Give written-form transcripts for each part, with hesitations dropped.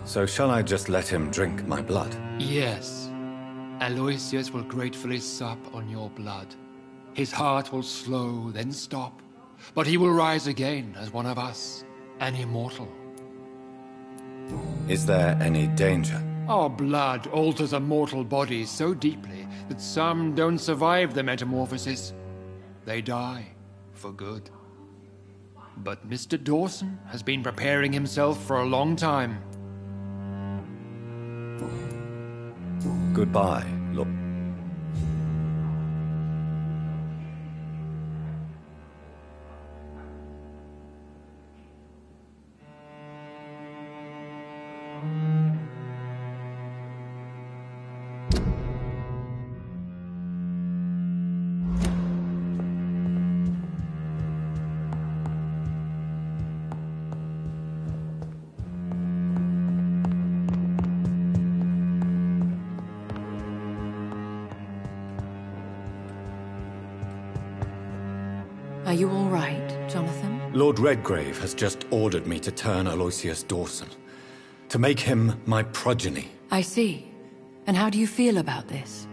So shall I just let him drink my blood? Yes. Aloysius will gratefully sup on your blood. His heart will slow, then stop. But he will rise again as one of us, an immortal. Is there any danger? Our blood alters a mortal body so deeply that some don't survive the metamorphosis. They die for good. But Mr. Dawson has been preparing himself for a long time. Goodbye, Lord. Are you all right, Jonathan? Lord Redgrave has just ordered me to turn Aloysius Dawson, to make him my progeny. I see. And how do you feel about this?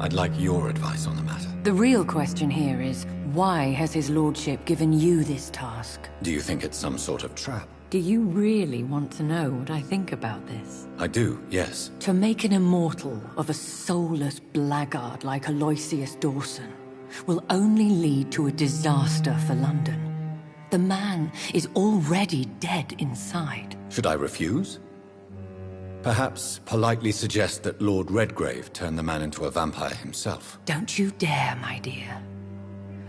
I'd like your advice on the matter. The real question here is, why has his lordship given you this task? Do you think it's some sort of trap? Do you really want to know what I think about this? I do, yes. To make an immortal of a soulless blackguard like Aloysius Dawson will only lead to a disaster for London. The man is already dead inside. Should I refuse? Perhaps politely suggest that Lord Redgrave turn the man into a vampire himself. Don't you dare, my dear.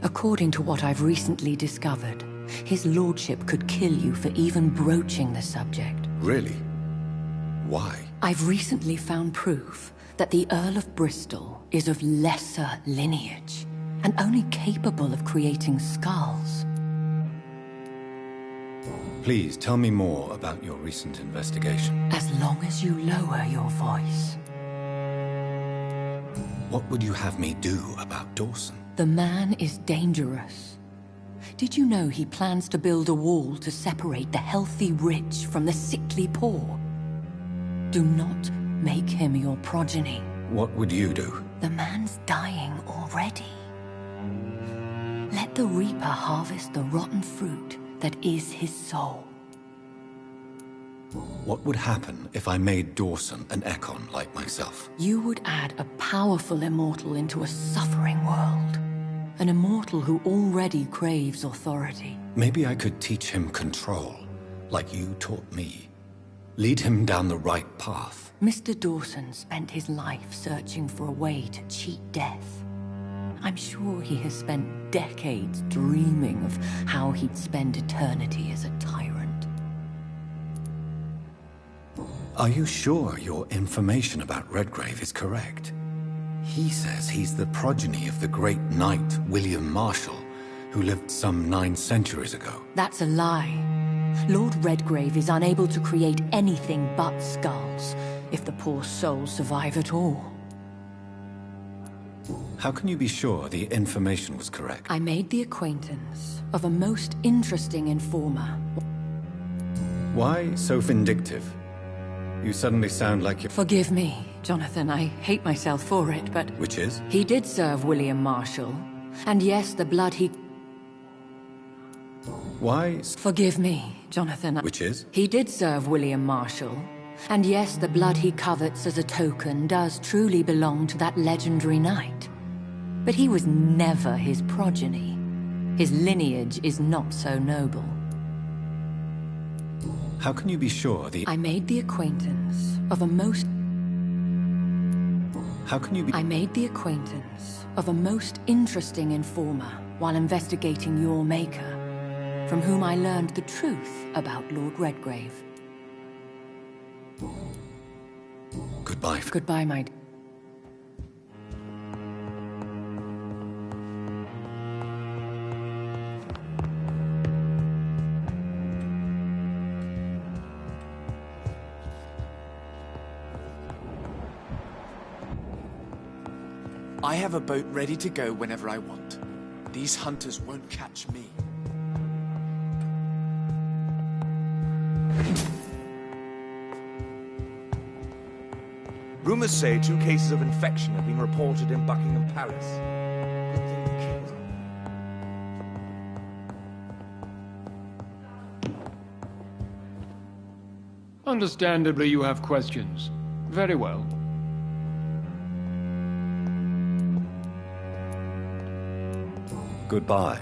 According to what I've recently discovered, his lordship could kill you for even broaching the subject. Really? Why? I've recently found proof that the Earl of Bristol is of lesser lineage and only capable of creating skulls. Please tell me more about your recent investigation. As long as you lower your voice. What would you have me do about Dawson? The man is dangerous. Did you know he plans to build a wall to separate the healthy rich from the sickly poor? Do not make him your progeny. What would you do? The man's dying already. Let the Reaper harvest the rotten fruit that is his soul. What would happen if I made Dawson an Ekon like myself? You would add a powerful immortal into a suffering world. An immortal who already craves authority. Maybe I could teach him control, like you taught me. Lead him down the right path. Mr. Dawson spent his life searching for a way to cheat death. I'm sure he has spent decades dreaming of how he'd spend eternity as a tyrant. Are you sure your information about Redgrave is correct? He says he's the progeny of the great knight William Marshall, who lived some 9 centuries ago. That's a lie. Lord Redgrave is unable to create anything but skulls, if the poor souls survive at all. How can you be sure the information was correct? I made the acquaintance of a most interesting informer. Why so vindictive? You suddenly sound like you're... Forgive me, Jonathan, I hate myself for it, but... Which is? He did serve William Marshall. And yes, the blood he... Why... Forgive me, Jonathan. Which is? He did serve William Marshall. And yes, the blood he covets as a token does truly belong to that legendary knight. But he was never his progeny. His lineage is not so noble. How can you be sure the... I made the acquaintance of a most... How can you be... I made the acquaintance of a most interesting informer while investigating your maker, from whom I learned the truth about Lord Redgrave. Goodbye. Goodbye, my... I have a boat ready to go whenever I want. These hunters won't catch me. Rumors say 2 cases of infection have been reported in Buckingham Palace. Good thing the king is on. Understandably, you have questions. Very well. Goodbye.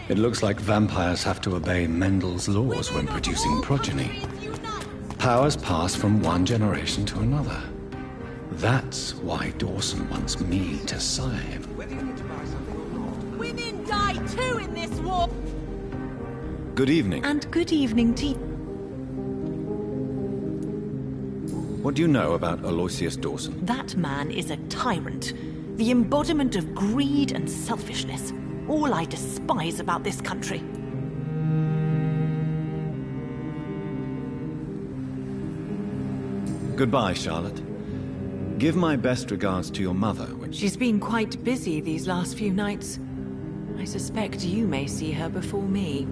It looks like vampires have to obey Mendel's laws when producing progeny. Powers pass from one generation to another. That's why Dawson wants me to sire him. Women die too in this war! Good evening. And good evening to you. What do you know about Aloysius Dawson? That man is a tyrant. The embodiment of greed and selfishness. All I despise about this country. Goodbye, Charlotte. Give my best regards to your mother when She's been quite busy these last few nights. I suspect you may see her before me.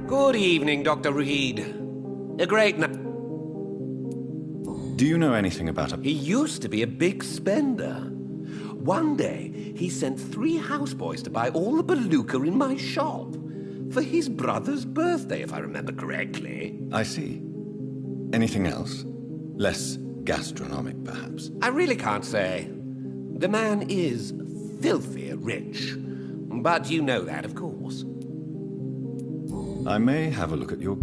Good evening, Dr. Reed. A great night. Do you know anything about He used to be a big spender. One day, he sent 3 houseboys to buy all the beluga in my shop. For his brother's birthday, if I remember correctly. I see. Anything else? Less gastronomic, perhaps? I really can't say. The man is filthy rich. But you know that, of course. I may have a look at your...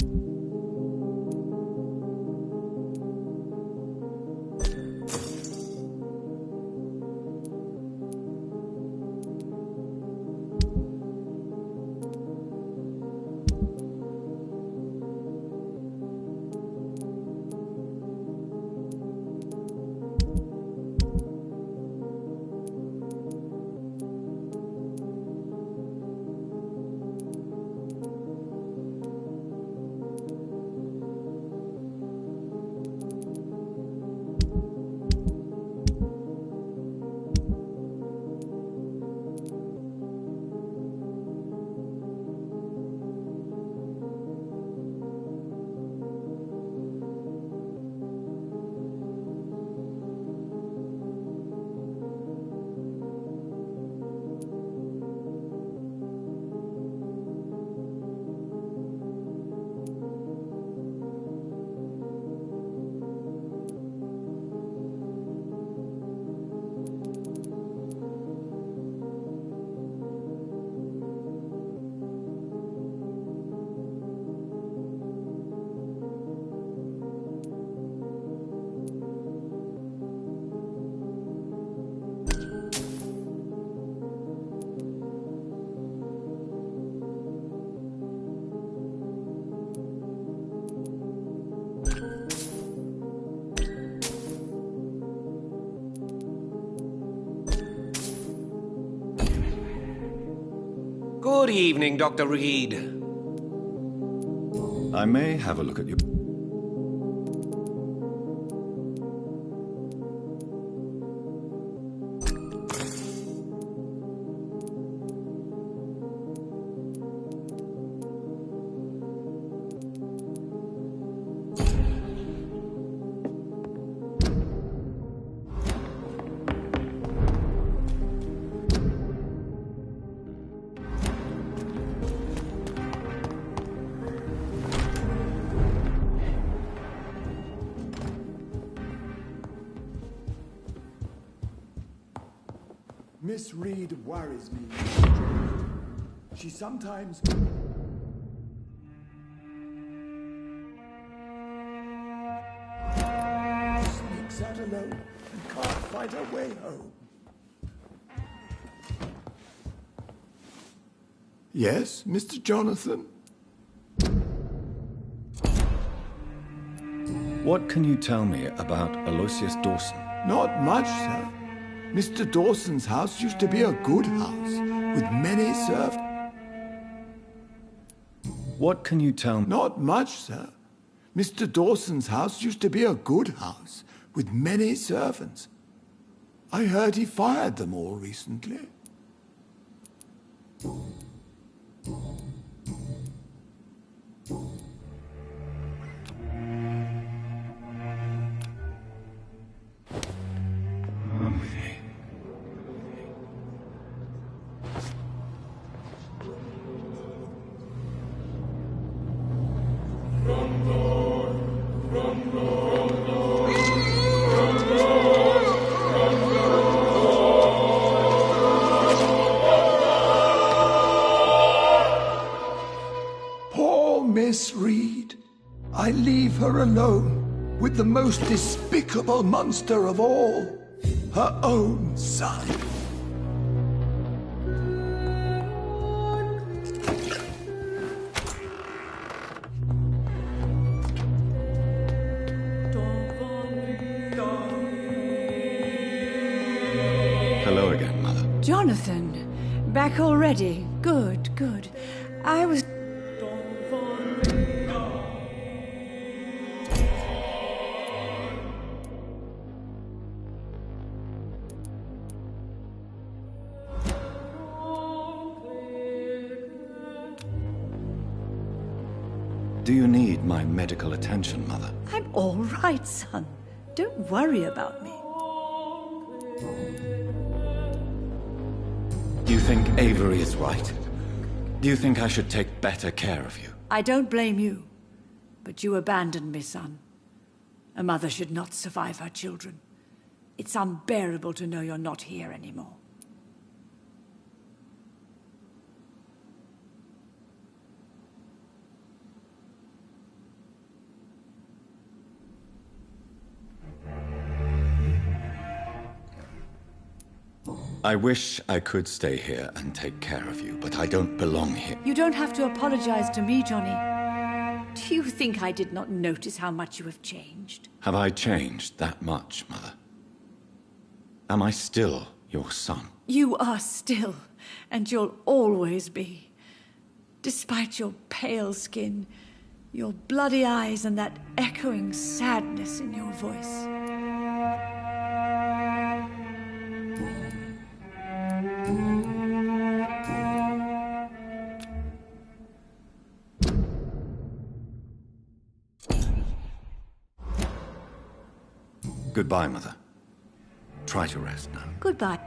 Good evening, Dr. Reed. I may have a look at your... Miss Reed worries me. She sometimes... sneaks out alone and can't find her way home. Yes, Mr. Jonathan? What can you tell me about Aloysius Dawson? Not much, sir. Mr. Dawson's house used to be a good house, with many servants. What can you tell me? Not much, sir. Mr. Dawson's house used to be a good house, with many servants. I heard he fired them all recently. Miss Reed. I leave her alone with the most despicable monster of all, her own son. Hello again, Mother. Jonathan, back already. Good, good. I was... Do you need my medical attention, Mother? I'm all right, son. Don't worry about me. Do you think Avery is right? Do you think I should take better care of you? I don't blame you. But you abandoned me, son. A mother should not survive her children. It's unbearable to know you're not here anymore. I wish I could stay here and take care of you, but I don't belong here. You don't have to apologize to me, Johnny. Do you think I did not notice how much you have changed? Have I changed that much, Mother? Am I still your son? You are still, and you'll always be. Despite your pale skin, your bloody eyes, and that echoing sadness in your voice. Goodbye, Mother. Try to rest now. Goodbye.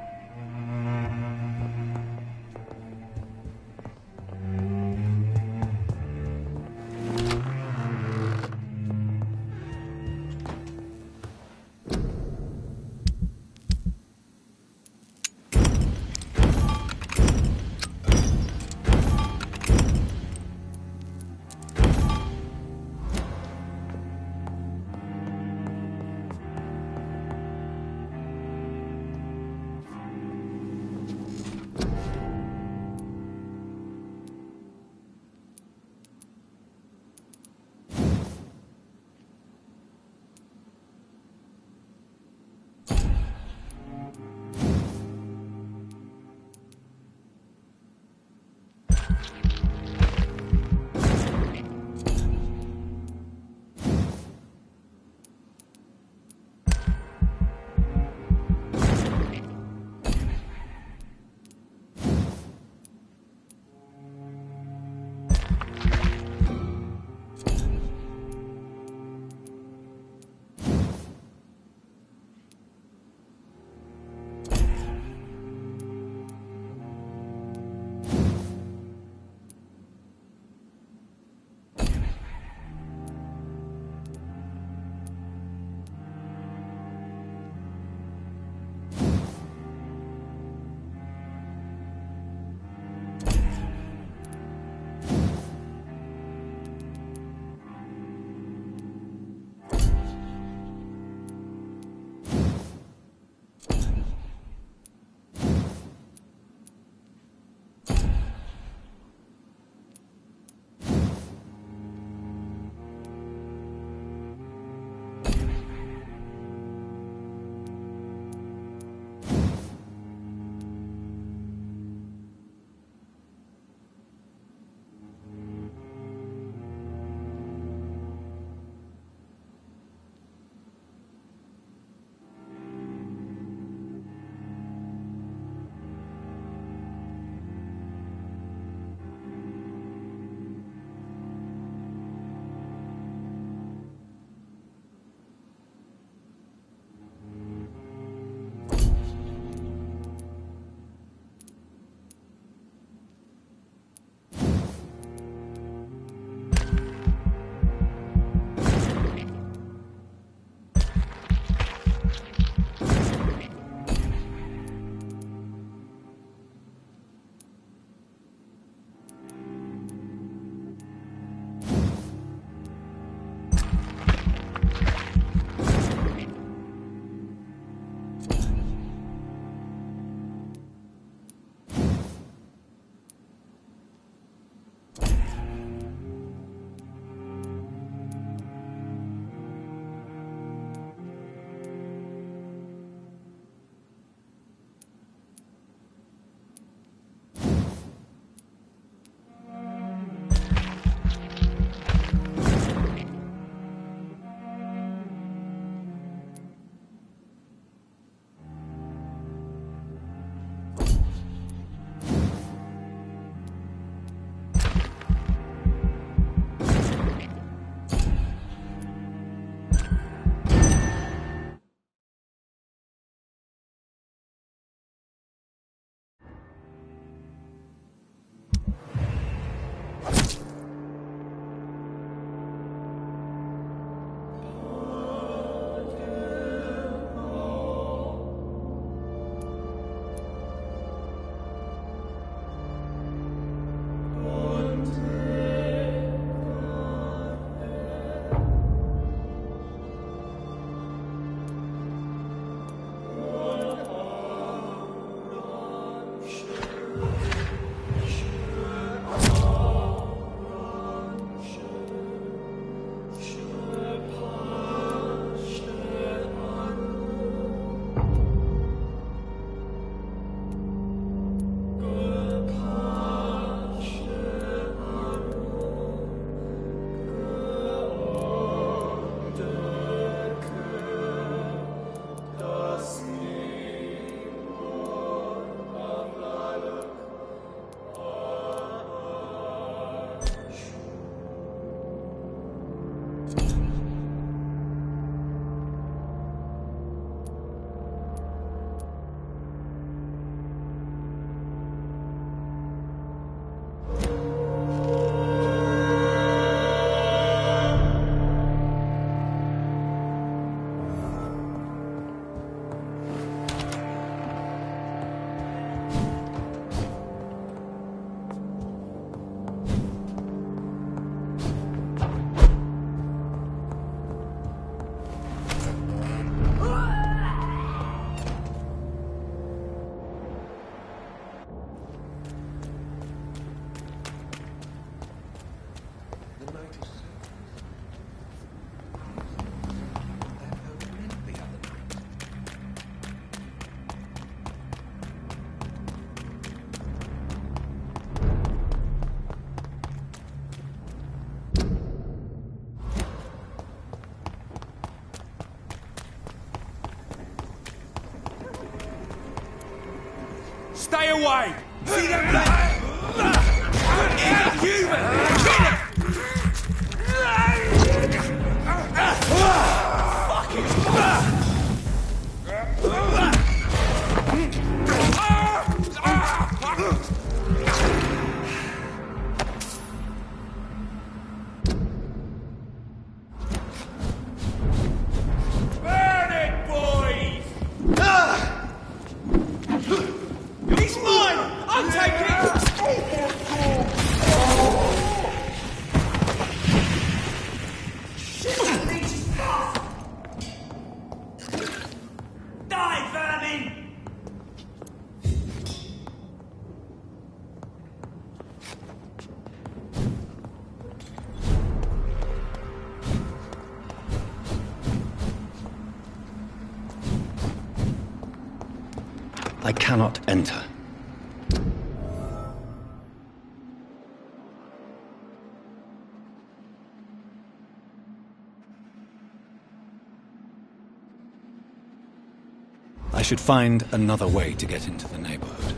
away! See them legs? Inhuman! Kill it! Burn it, boys! He's mine! I'm taking it! Die, vermin! I cannot enter. I should find another way to get into the neighborhood.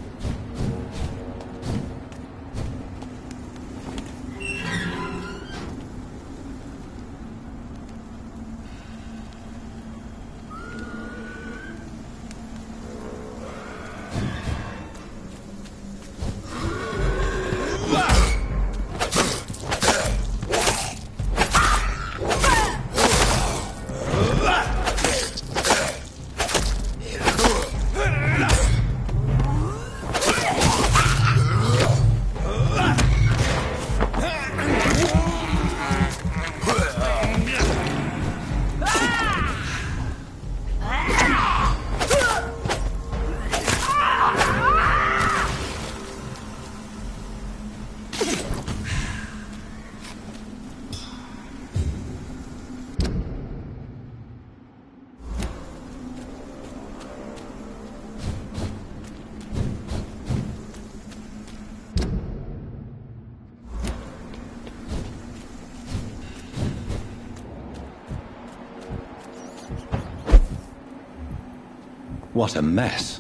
What a mess.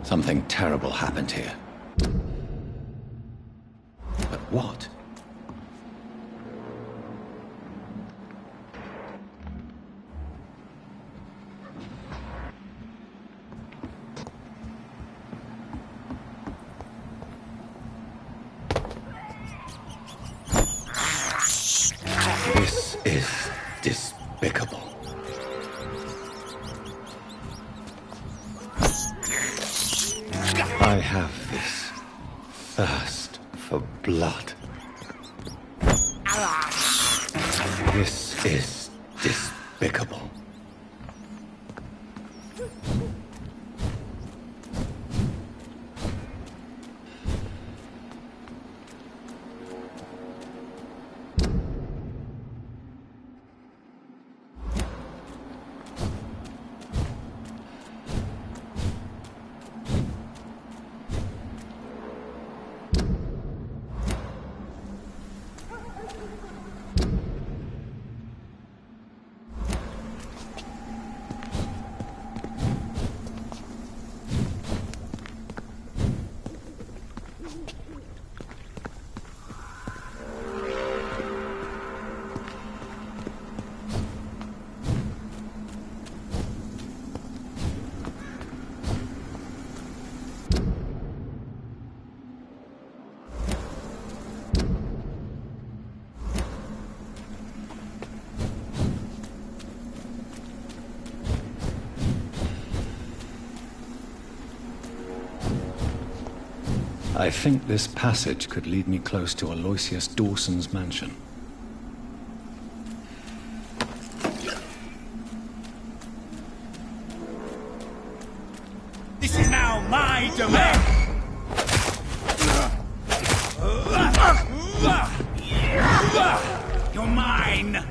Something terrible happened here. But what? This is despicable. I have this thirst for blood. This is despicable. I think this passage could lead me close to Aloysius Dawson's mansion. This is now my domain! You're mine!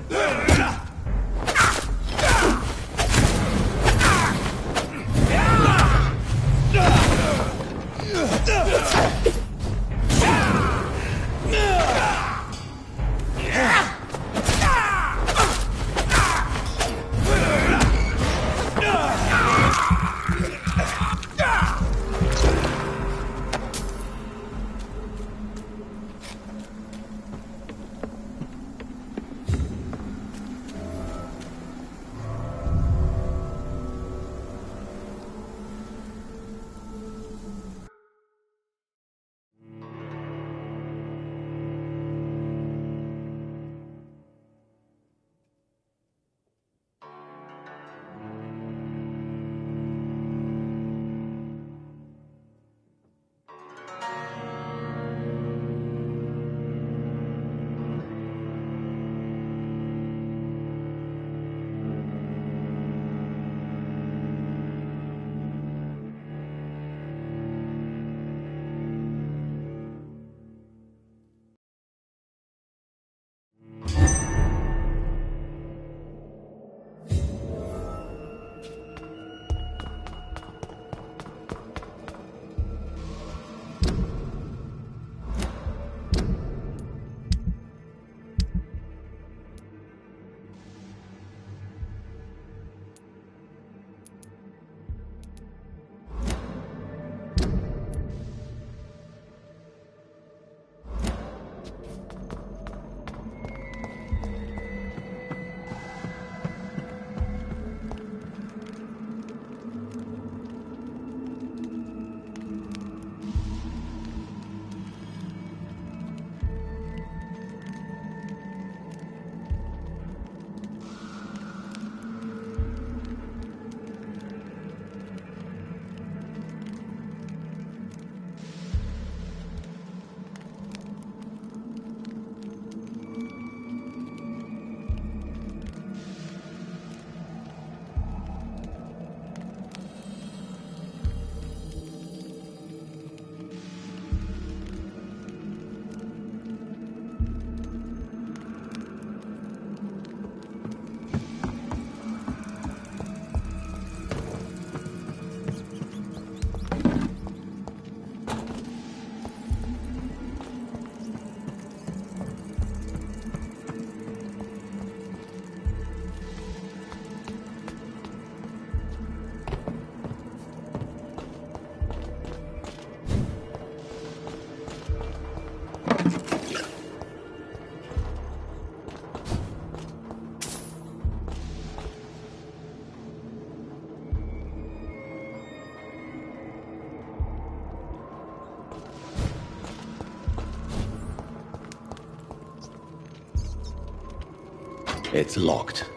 It's locked.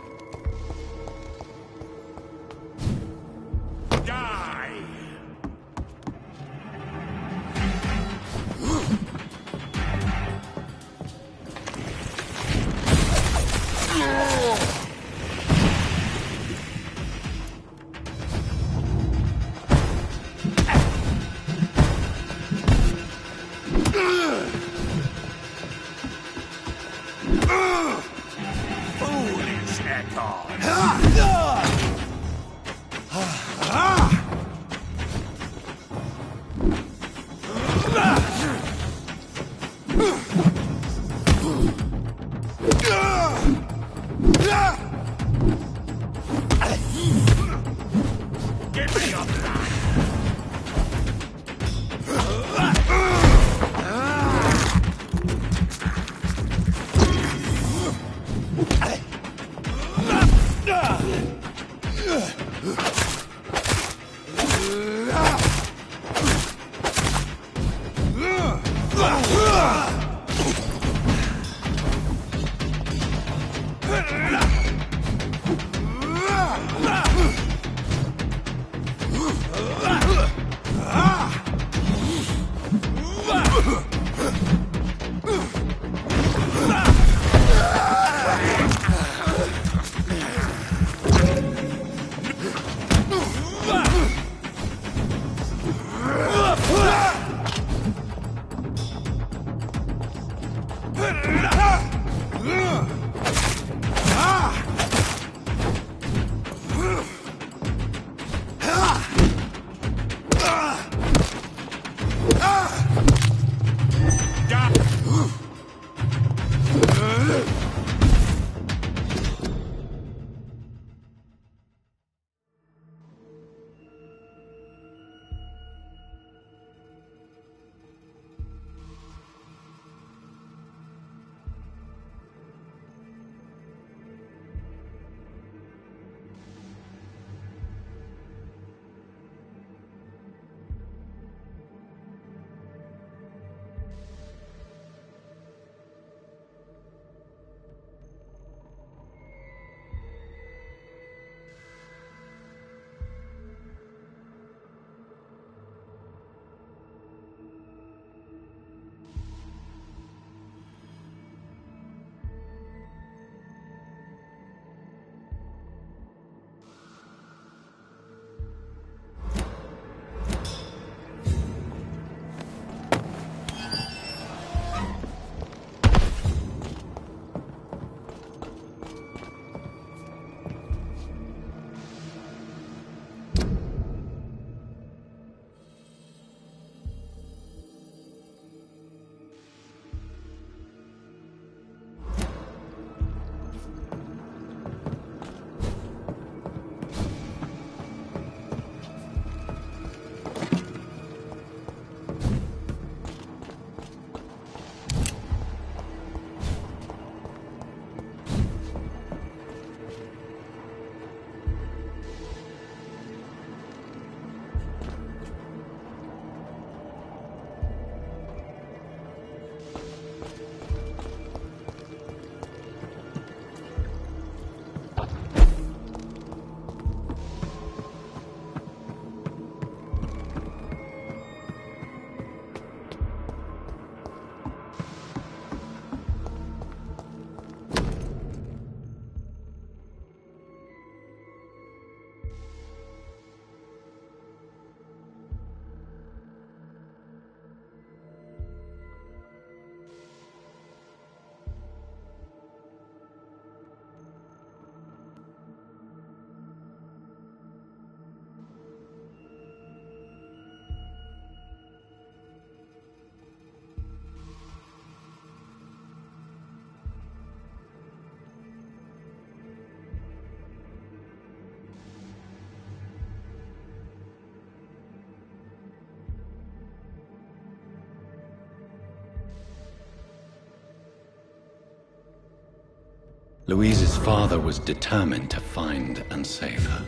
Die! Foolish Echo! Give me your blood! Louise's father was determined to find and save her.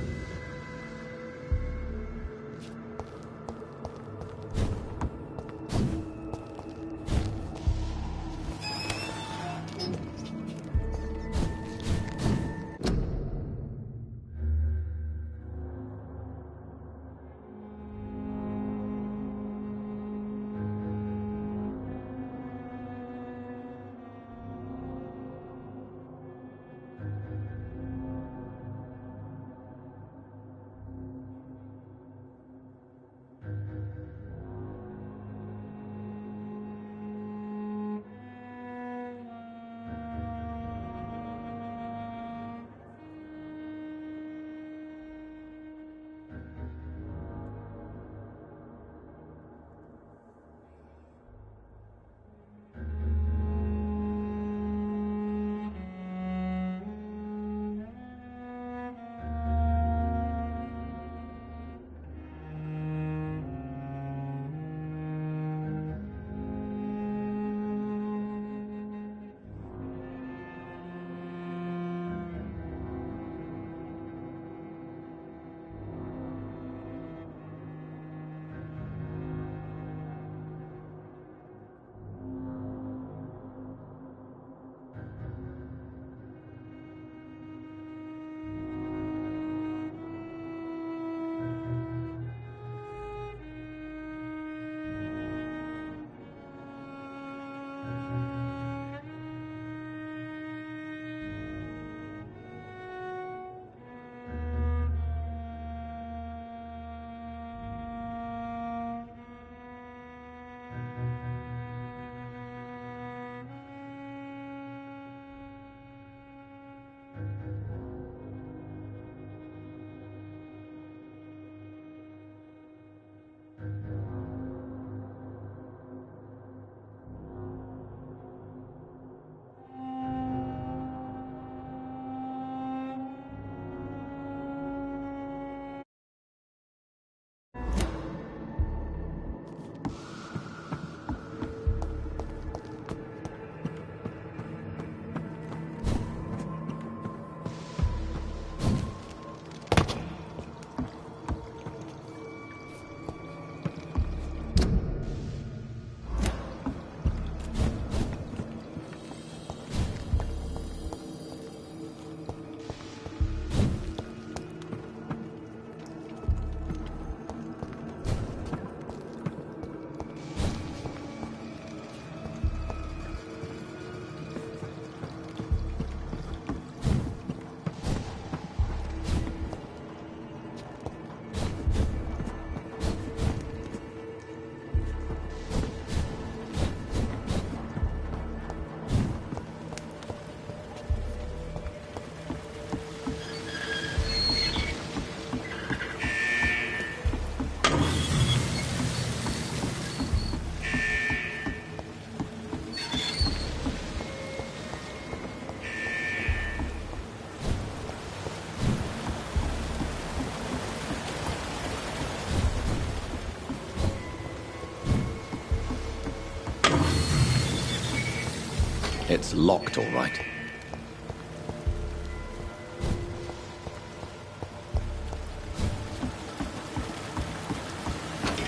It's locked, all right.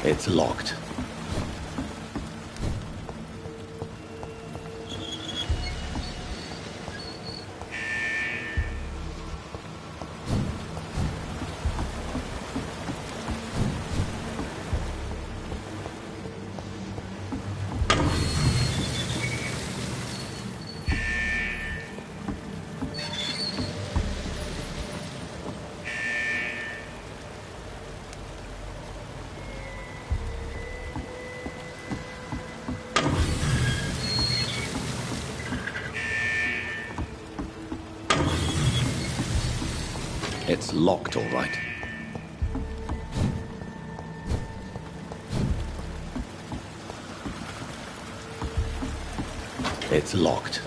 It's locked. It's locked, all right. It's locked.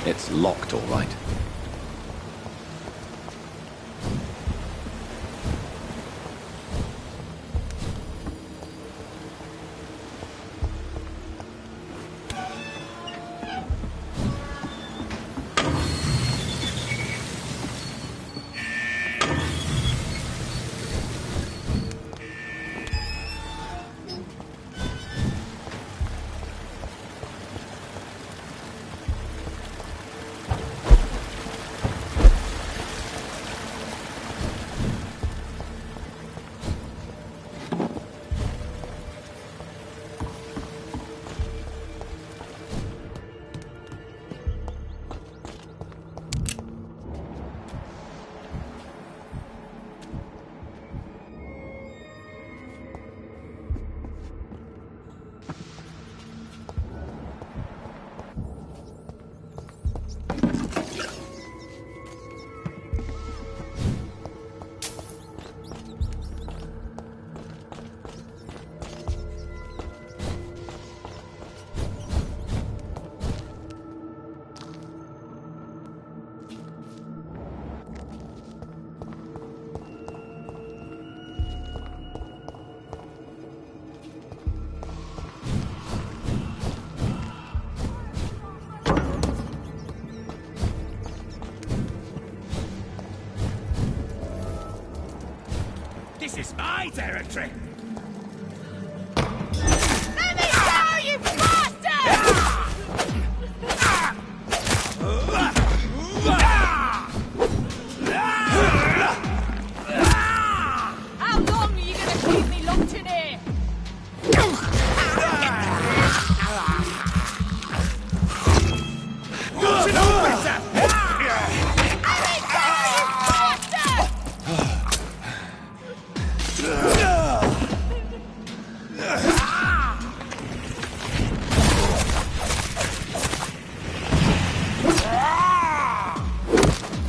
It's locked, all right. territory! Let me go, you bastard! How long are you going to keep me locked in here? You know better! Let me go, you bastard!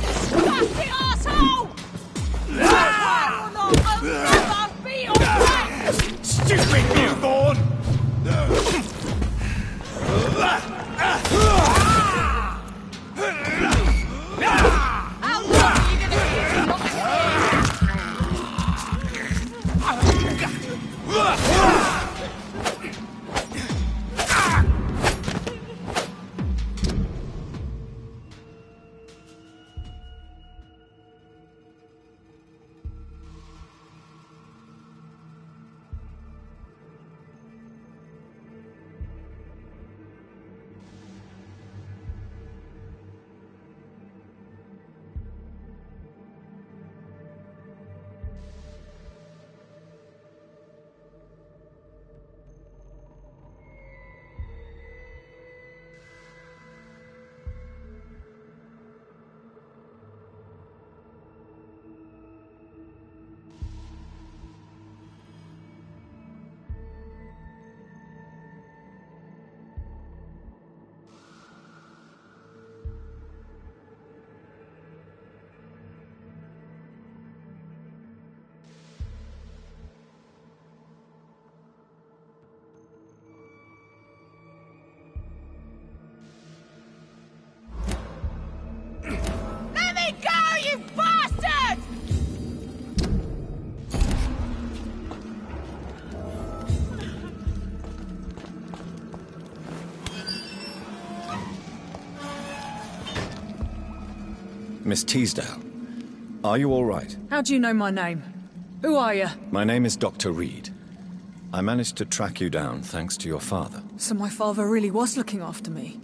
Disgusting asshole! I will not, I'll never be your friend! Stupid newborn! How long are you going to keep me locked in here? Let me go, you bastard! Miss Teasdale, are you all right? How do you know my name? Who are you? My name is Dr. Reed. I managed to track you down thanks to your father. So my father really was looking after me.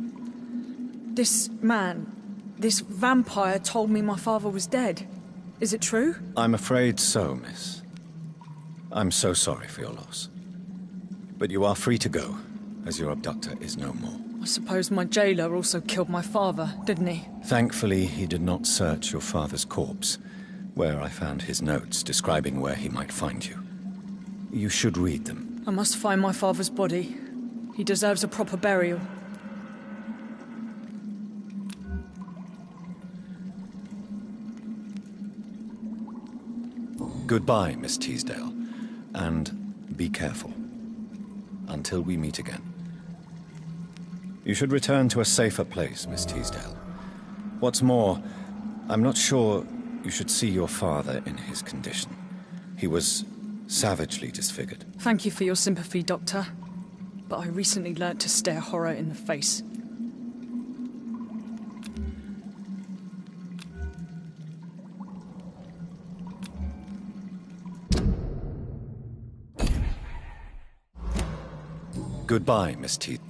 This man, this vampire told me my father was dead. Is it true? I'm afraid so, miss. I'm so sorry for your loss. But you are free to go, as your abductor is no more. I suppose my jailer also killed my father, didn't he? Thankfully, he did not search your father's corpse, where I found his notes describing where he might find you. You should read them. I must find my father's body. He deserves a proper burial. Goodbye, Miss Teasdale, and be careful. Until we meet again. You should return to a safer place, Miss Teasdale. What's more, I'm not sure you should see your father in his condition. He was savagely disfigured. Thank you for your sympathy, Doctor. But I recently learnt to stare horror in the face. Goodbye, Miss Teasdale.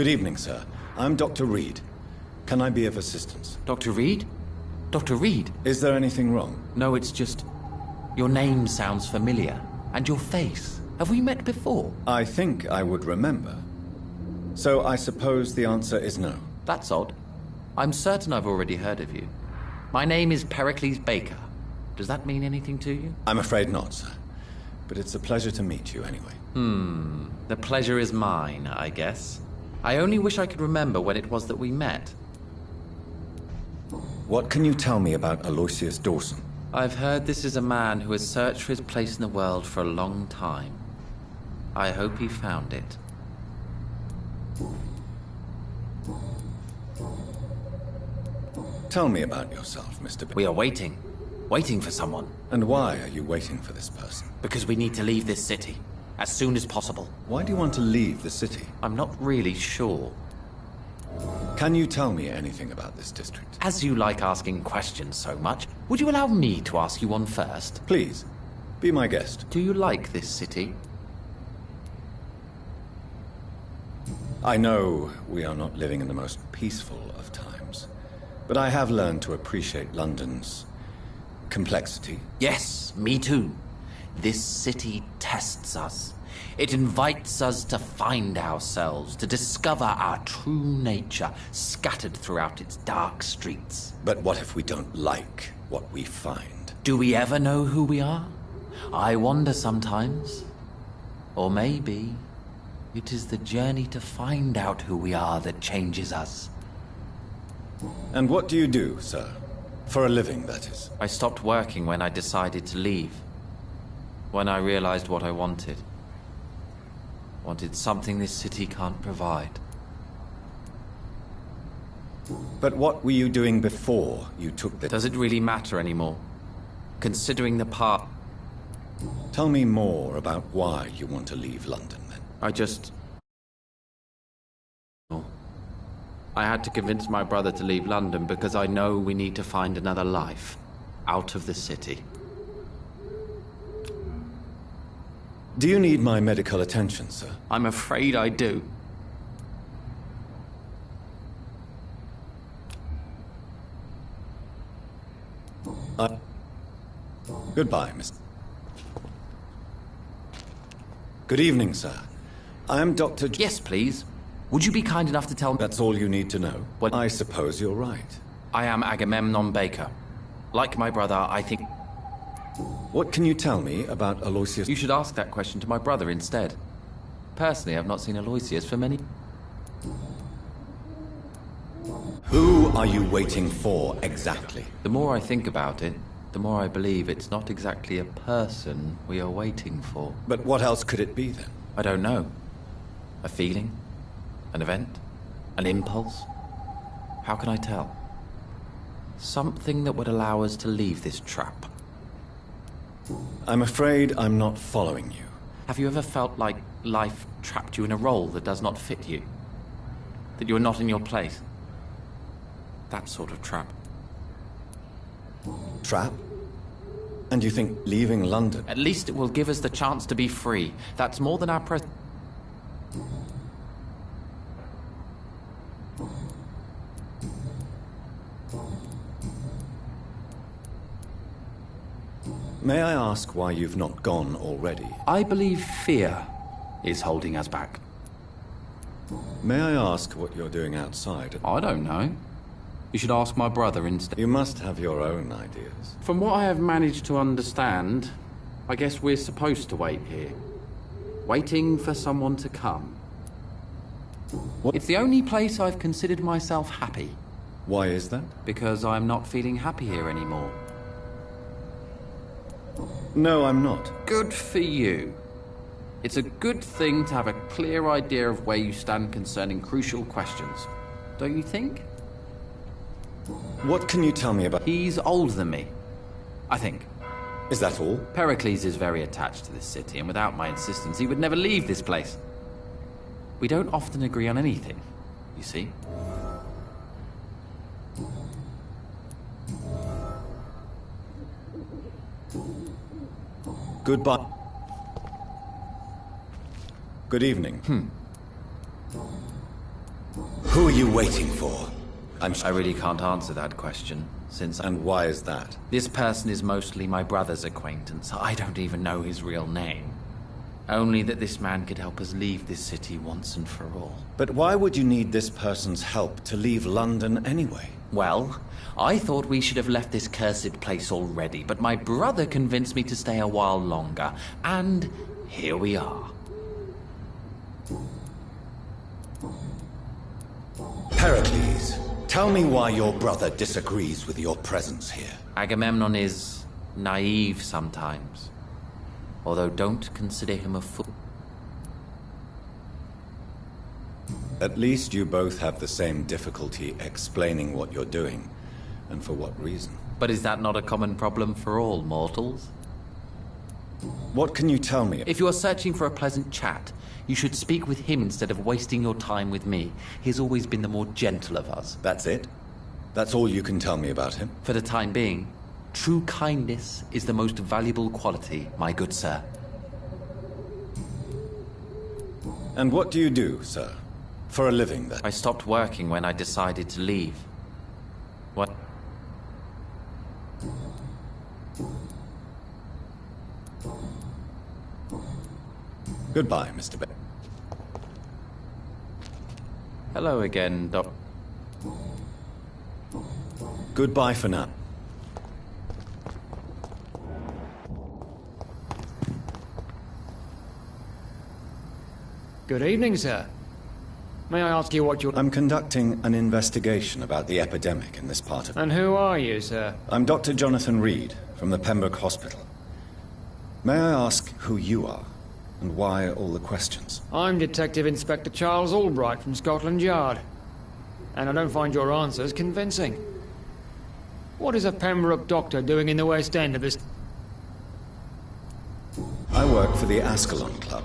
Good evening, sir. I'm Dr. Reed. Can I be of assistance? Dr. Reed? Dr. Reed? Is there anything wrong? No, it's just... your name sounds familiar. And your face. Have we met before? I think I would remember. So I suppose the answer is no. That's odd. I'm certain I've already heard of you. My name is Pericles Baker. Does that mean anything to you? I'm afraid not, sir. But it's a pleasure to meet you anyway. The pleasure is mine, I guess. I only wish I could remember when it was that we met. What can you tell me about Aloysius Dawson? I've heard this is a man who has searched for his place in the world for a long time. I hope he found it. Tell me about yourself, Mr. Baker. We are waiting. Waiting for someone. And why are you waiting for this person? Because we need to leave this city. As soon as possible. Why do you want to leave the city? I'm not really sure. Can you tell me anything about this district? As you like asking questions so much, would you allow me to ask you one first? Please, be my guest. Do you like this city? I know we are not living in the most peaceful of times, but I have learned to appreciate London's complexity. Yes, me too. This city tests us. It invites us to find ourselves, to discover our true nature scattered throughout its dark streets. But what if we don't like what we find? Do we ever know who we are? I wonder sometimes. Or maybe it is the journey to find out who we are that changes us. And what do you do, sir? For a living, that is. I stopped working when I decided to leave. When I realized what I wanted. Wanted something this city can't provide. But what were you doing before you took the... Does it really matter anymore? Considering the part... Tell me more about why you want to leave London, then. I had to convince my brother to leave London because I know we need to find another life. Out of the city. Do you need my medical attention, sir? I'm afraid I do. Goodbye, Mr. Good evening, sir. I am Dr. Yes, please. Would you be kind enough to tell me... That's all you need to know? What? I suppose you're right. I am Agamemnon Baker. Like my brother, I think... What can you tell me about Aloysius? You should ask that question to my brother instead. Personally, I've not seen Aloysius for many... Who are you waiting for, exactly? The more I think about it, the more I believe it's not exactly a person we are waiting for. But what else could it be, then? I don't know. A feeling? An event? An impulse? How can I tell? Something that would allow us to leave this trap. I'm afraid I'm not following you. Have you ever felt like life trapped you in a role that does not fit you? That you're not in your place? That sort of trap. Trap? And you think leaving London? At least it will give us the chance to be free. That's more than our present. May I ask why you've not gone already? I believe fear is holding us back. May I ask what you're doing outside? I don't know. You should ask my brother instead. You must have your own ideas. From what I have managed to understand, I guess we're supposed to wait here. Waiting for someone to come. What? It's the only place I've considered myself happy. Why is that? Because I'm not feeling happy here anymore. No, I'm not. Good for you. It's a good thing to have a clear idea of where you stand concerning crucial questions. Don't you think? What can you tell me about... He's older than me, I think. Is that all? Pericles is very attached to this city, and without my insistence, he would never leave this place. We don't often agree on anything, you see. Goodbye. Good evening. Who are you waiting for? I really can't answer that question, since... And why is that? This person is mostly my brother's acquaintance. I don't even know his real name. Only that this man could help us leave this city once and for all. But why would you need this person's help to leave London anyway? Well, I thought we should have left this cursed place already, but my brother convinced me to stay a while longer, and here we are. Pericles, tell me why your brother disagrees with your presence here. Agamemnon is naive sometimes. Although don't consider him a fool. At least you both have the same difficulty explaining what you're doing, and for what reason. But is that not a common problem for all mortals? What can you tell me? If you are searching for a pleasant chat, you should speak with him instead of wasting your time with me. He has always been the more gentle of us. That's it? That's all you can tell me about him? For the time being. True kindness is the most valuable quality, my good sir. And what do you do, sir? For a living, then? I stopped working when I decided to leave. What? Goodbye, Mr. Beck. Hello again, Doc. Goodbye for now. Good evening, sir. May I ask you what you're... I'm conducting an investigation about the epidemic in this part of... And who are you, sir? I'm Dr. Jonathan Reed, from the Pembroke Hospital. May I ask who you are, and why all the questions? I'm Detective Inspector Charles Albright from Scotland Yard. And I don't find your answers convincing. What is a Pembroke doctor doing in the West End of this... I work for the Ascalon Club.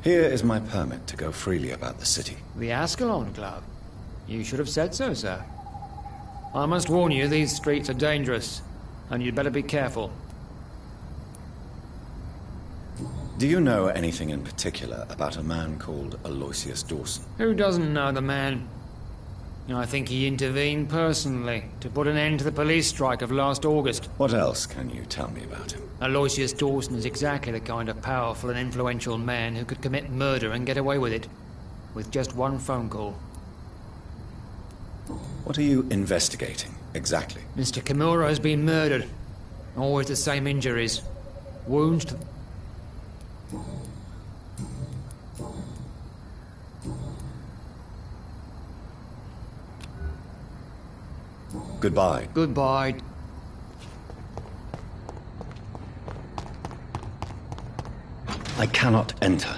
Here is my permit to go freely about the city. The Ascalon Club? You should have said so, sir. I must warn you, these streets are dangerous, and you'd better be careful. Do you know anything in particular about a man called Aloysius Dawson? Who doesn't know the man? I think he intervened personally to put an end to the police strike of last August. What else can you tell me about him? Aloysius Dawson is exactly the kind of powerful and influential man who could commit murder and get away with it, with just one phone call. What are you investigating, exactly? Mr. Kimura has been murdered. Always the same injuries. Wounds to... Goodbye. Goodbye. I cannot enter.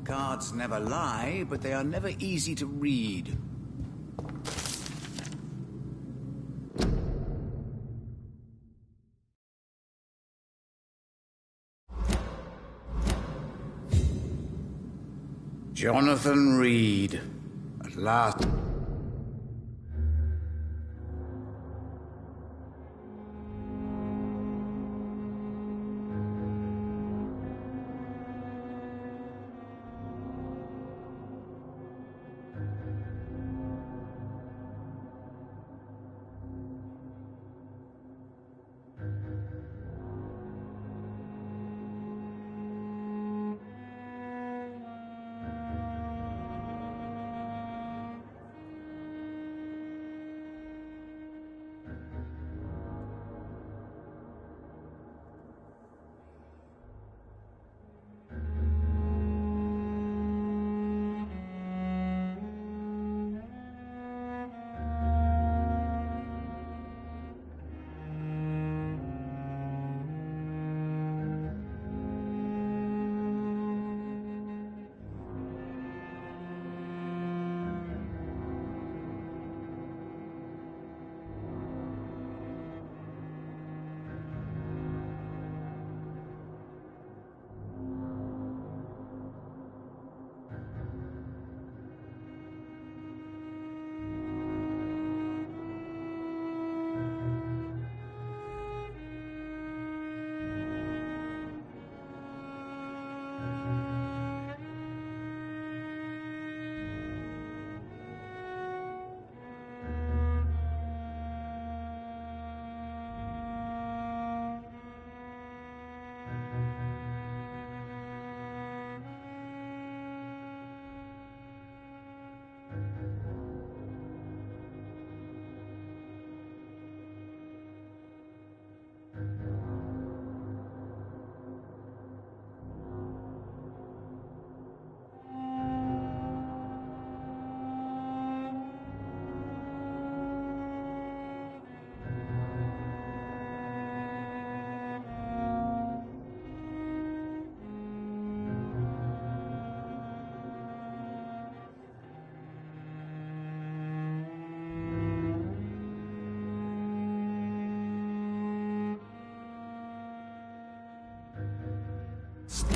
Cards never lie, but they are never easy to read. Jonathan Reed. At last.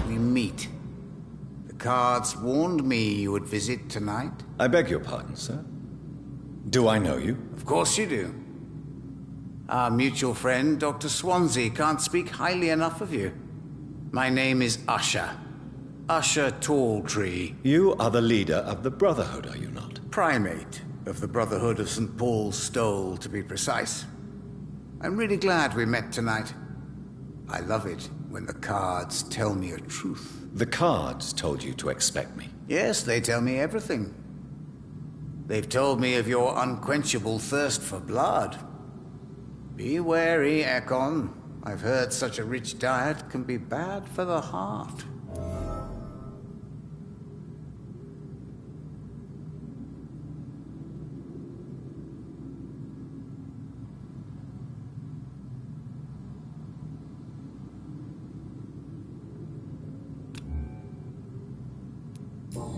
We meet. The cards warned me you would visit tonight. I beg your pardon, sir. Do I know you? Of course you do. Our mutual friend, Dr. Swansea, can't speak highly enough of you. My name is Usher. Usher Talltree. You are the leader of the Brotherhood, are you not? Primate of the Brotherhood of St. Paul's Stole, to be precise. I'm really glad we met tonight. I love it when the cards tell me a truth. The cards told you to expect me. Yes, they tell me everything. They've told me of your unquenchable thirst for blood. Be wary, Ekon. I've heard such a rich diet can be bad for the heart.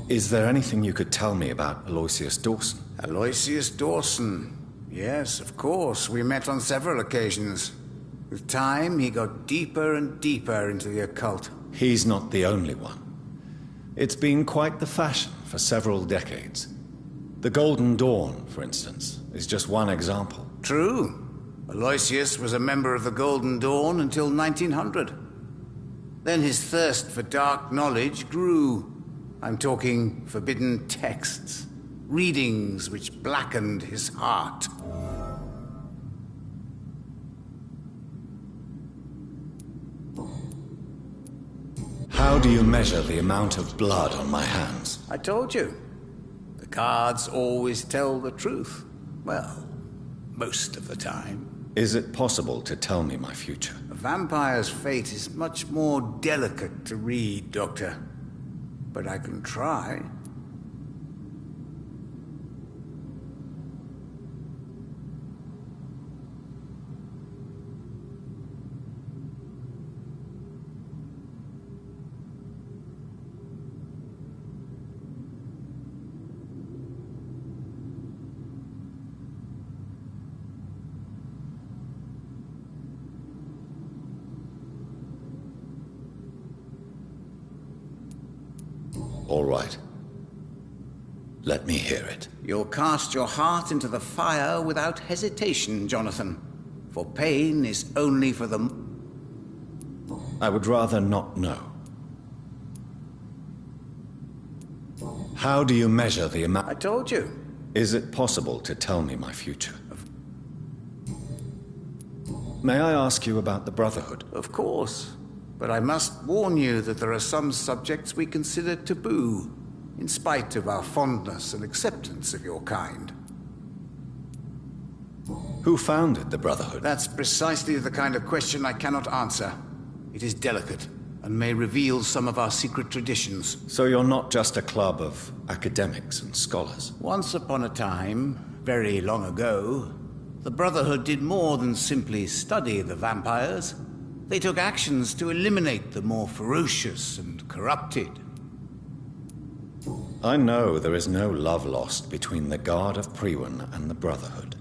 Is there anything you could tell me about Aloysius Dawson? Aloysius Dawson. Yes, of course. We met on several occasions. With time, he got deeper and deeper into the occult. He's not the only one. It's been quite the fashion for several decades. The Golden Dawn, for instance, is just one example. True. Aloysius was a member of the Golden Dawn until 1900. Then his thirst for dark knowledge grew. I'm talking forbidden texts, readings which blackened his heart. How do you measure the amount of blood on my hands? I told you. The cards always tell the truth. Well, most of the time. Is it possible to tell me my future? A vampire's fate is much more delicate to read, Doctor. But I can try. All right. Let me hear it. You'll cast your heart into the fire without hesitation, Jonathan. For pain is only for the... I would rather not know. How do you measure the amount... I told you. Is it possible to tell me my future? May I ask you about the Brotherhood? Of course. But I must warn you that there are some subjects we consider taboo, in spite of our fondness and acceptance of your kind. Who founded the Brotherhood? That's precisely the kind of question I cannot answer. It is delicate, and may reveal some of our secret traditions. So you're not just a club of academics and scholars? Once upon a time, very long ago, the Brotherhood did more than simply study the vampires. They took actions to eliminate the more ferocious and corrupted. I know there is no love lost between the Guard of Priwen and the Brotherhood.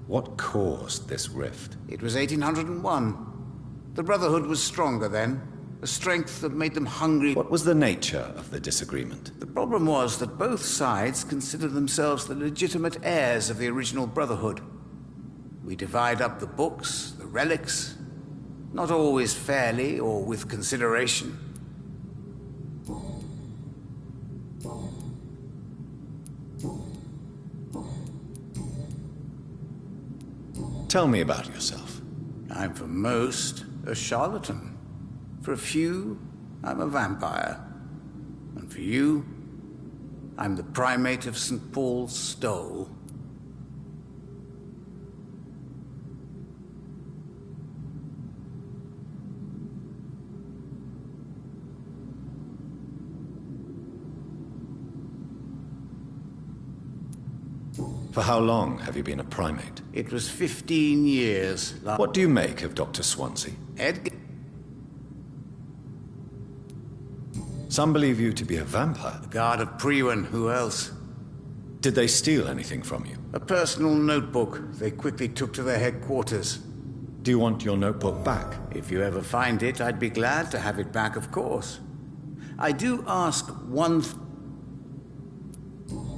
What caused this rift? It was 1801. The Brotherhood was stronger then, a strength that made them hungry. What was the nature of the disagreement? The problem was that both sides considered themselves the legitimate heirs of the original Brotherhood. We divide up the books, the relics, not always fairly or with consideration. Tell me about yourself. I'm for most a charlatan. For a few, I'm a vampire. And for you, I'm the primate of St. Paul's Stole. For how long have you been a primate? It was 15 years. What do you make of Dr. Swansea? Edgar? Some believe you to be a vampire. The Guard of Priwen, who else? Did they steal anything from you? A personal notebook they quickly took to their headquarters. Do you want your notebook back? If you ever find it, I'd be glad to have it back, of course. I do ask one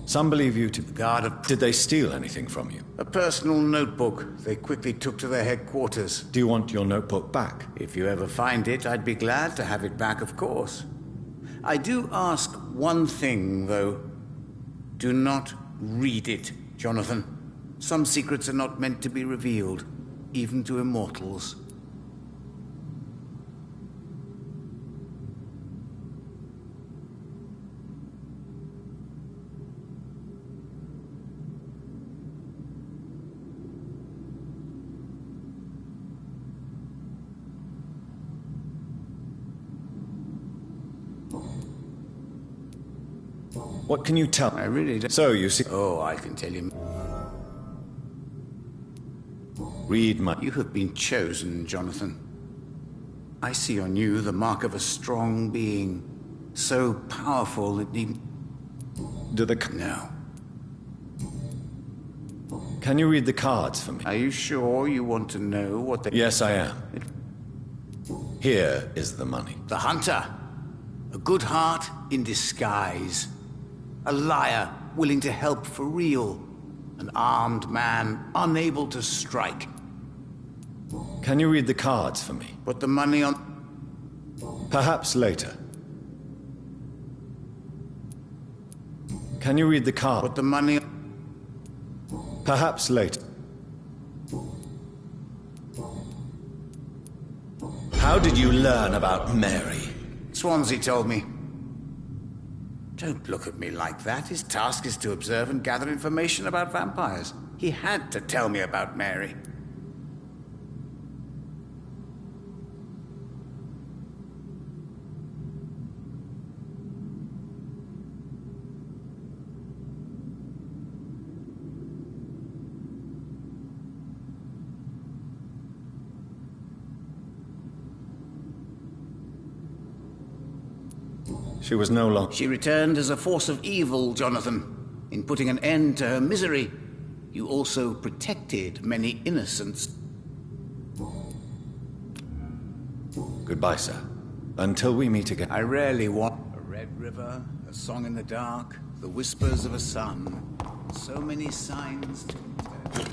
Some believe you to... guard of... Did they steal anything from you? A personal notebook they quickly took to their headquarters. Do you want your notebook back? If you ever find it, I'd be glad to have it back, of course. I do ask one thing, though. Do not read it, Jonathan. Some secrets are not meant to be revealed, even to immortals. What can you tell? I really don't... So, you see... Oh, I can tell you... Read my... You have been chosen, Jonathan. I see on you the mark of a strong being, so powerful it need... Do the... No. Can you read the cards for me? Are you sure you want to know what they... Yes, I am. Here is the money. The hunter. A good heart in disguise. A liar willing to help for real. An armed man unable to strike. Can you read the cards for me? Put the money on... Perhaps later. Can you read the card? Put the money... Perhaps later. How did you learn about Mary? Swansea told me. Don't look at me like that. His task is to observe and gather information about vampires. He had to tell me about Mary. She was no longer... She returned as a force of evil, Jonathan. In putting an end to her misery, you also protected many innocents. Goodbye, sir. Until we meet again. I rarely want a red river, a song in the dark, the whispers of a sun. So many signs to interpret.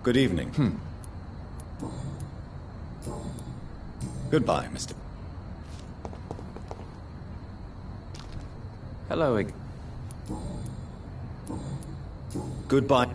Good evening. Goodbye, Mr. Hello again. Goodbye.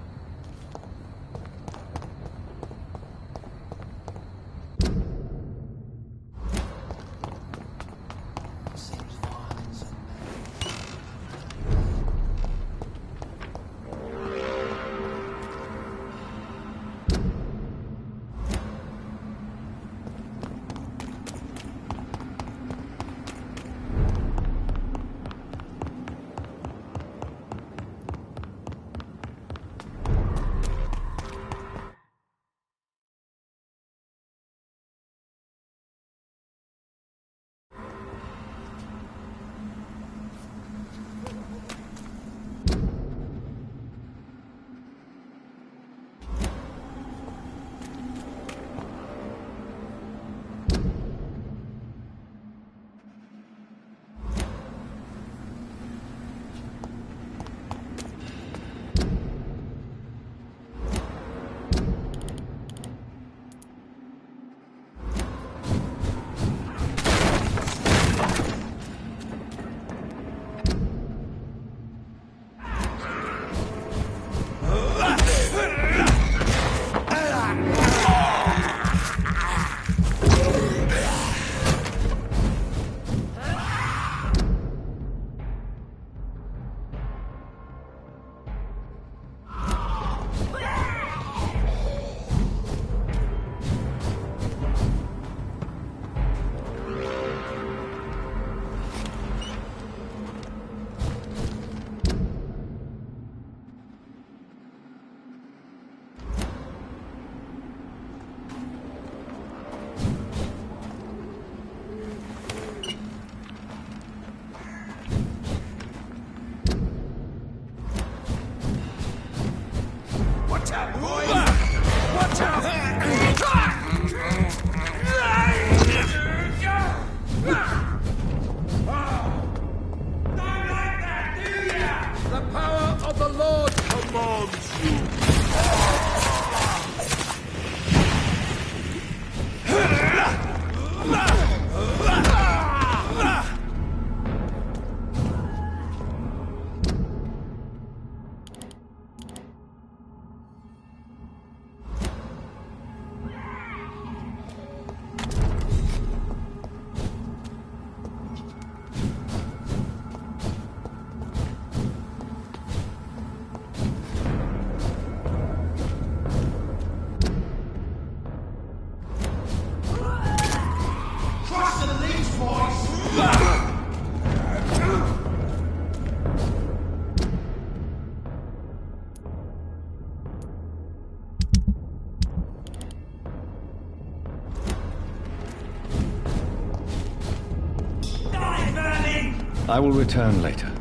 I will return later.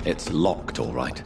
It's locked, all right.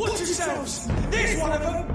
Watch yourselves! There's one of them!